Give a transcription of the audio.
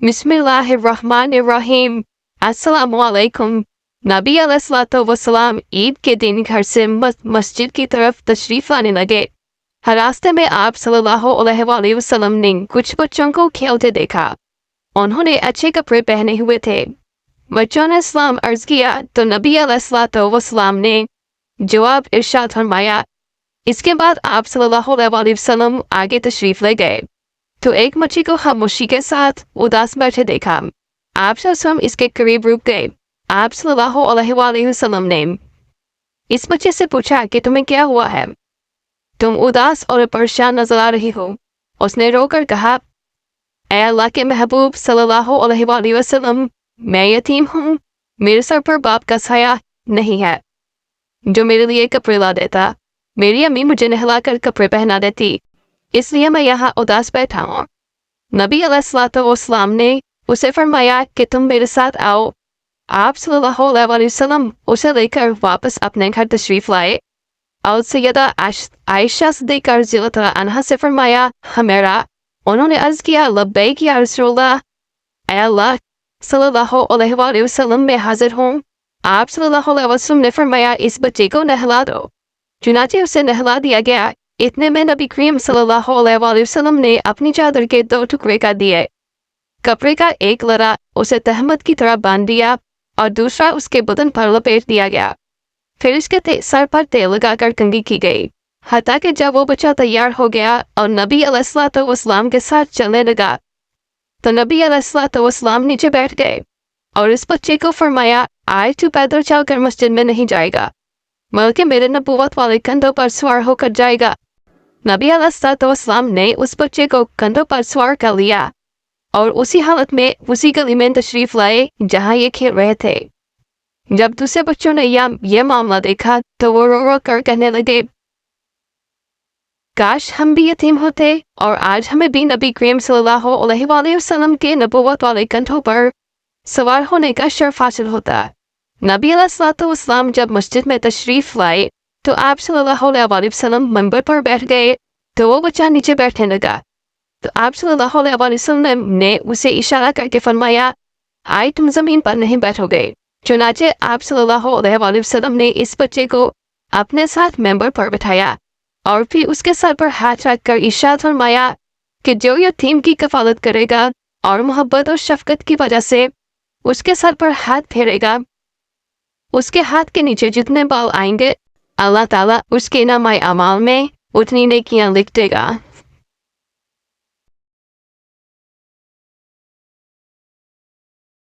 बिस्मिल्लाहिर्रहमानिर्रहीम। अस्सलामुअलैकुम। नबी अलैहिस्सलाम ईद के दिन घर से मस्जिद की तरफ तशरीफ लाने लगे। रास्ते में आप सल्लल्लाहु अलैहि वसल्लम ने कुछ बच्चों को खेलते देखा। उन्होंने अच्छे कपड़े पहने हुए थे। बच्चों ने सलाम अर्ज किया तो नबी अलैहिस्सलाम ने जवाब इरशाद फरमाया। इसके बाद आप सल्लल्लाहु अलैहि वसल्लम आगे तशरीफ ले गए तो एक मच्छी को खामोशी के साथ उदास बैठे देखा। आप सल्लल्लाहु इसके करीब रुक गए। आप सल्लल्लाहु अलैहि वसल्लम ने इस बच्चे से पूछा कि तुम्हें क्या हुआ है, तुम उदास और परेशान नजर आ रही हो। उसने रोकर कहा, ऐ अल्लाह के महबूब सल्लल्लाहु अलैहि वसल्लम, मैं यतीम हूँ, मेरे सर पर बाप का साया नहीं है जो मेरे लिए कपड़े ला देता। मेरी अम्मी मुझे नहलाकर कपड़े पहना देती, इसलिए मैं यहाँ उदास बैठा हूँ। नबी अलैहिस्सलाम ने उसे फरमाया कि तुम मेरे साथ आओ। आप सल्लल्लाहु अलैहि वसल्लम उसे लेकर वापस अपने घर तशरीफ लाए और सैयदा आयशा सिद्दीक़ा रज़ियल्लाहु अन्हा से फरमाया, हमेरा। उन्होंने अर्ज किया, लब्बैक या रसूलल्लाह, ऐ अल्लाह सल्लल्लाहु अलैहि वसल्लम में हाजिर हूँ। आप सल्लल्लाहु अलैहि वसल्लम ने फरमाया, इस बच्चे को नहला दो। चुनाचे उसे नहला दिया गया। इतने में नबी करीम सल्लल्लाहु अलैहि वसल्लम ने अपनी चादर के 2 टुकड़े कर दिए। कपड़े का एक लड़ा उसे तहमत की तरह बांध दिया और दूसरा उसके बदन पर लपेट दिया गया। फिर इसके सर पर तेल लगाकर कंघी की गई, हत्ता कि जब वो बच्चा तैयार हो गया और नबी अलैहिस्सलाम के साथ चलने लगा तो नबी अलैहिस्सलाम नीचे बैठ गए और इस बच्चे को फरमाया, आज तू पैदल चलकर मस्जिद में नहीं जाएगा, बल्कि मेरे नबूवत वाले कंधों पर सवार होकर जाएगा। नबी अलैहिस्सलाम ने उस बच्चे को कंधों पर सवार कर लिया और उसी हालत में उसी गली में तशरीफ लाए जहां ये खेल रहे थे। जब दूसरे बच्चों ने ये मामला देखा तो वो रो रो कर कहने लगे, काश हम भी यतीम होते और आज हमें भी नबी करीम सल्लल्लाहु अलैहि वसल्लम के नबूवत वाले कंधों पर सवार होने का शर्फ हासिल होता। नबी अलैहिस्सलाम जब मस्जिद में तशरीफ लाए तो आप सल्लल्लाहु अलैहि वसल्लम मंबर पर बैठ गए तो वो बच्चा नीचे बैठने लगा। तो आप सल्लल्लाहु अलैहि वसल्लम ने उसे इशारा करके फरमाया, आए तुम जमीन पर नहीं बैठोगे। चुनाचे आप सल्लल्लाहु अलैहि वसल्लम ने इस बच्चे को अपने साथ मेंबर पर बिठाया और फिर उसके सर पर हाथ रखकर इरशाद फरमाया कि जो यतीम की कफालत करेगा और मोहब्बत और शफकत की वजह से उसके सर पर हाथ फेरेगा, उसके हाथ के नीचे जितने बाल आएंगे अल्लाह ताला उसके नामाए अमाल में उतनी नेकियां लिख देगा।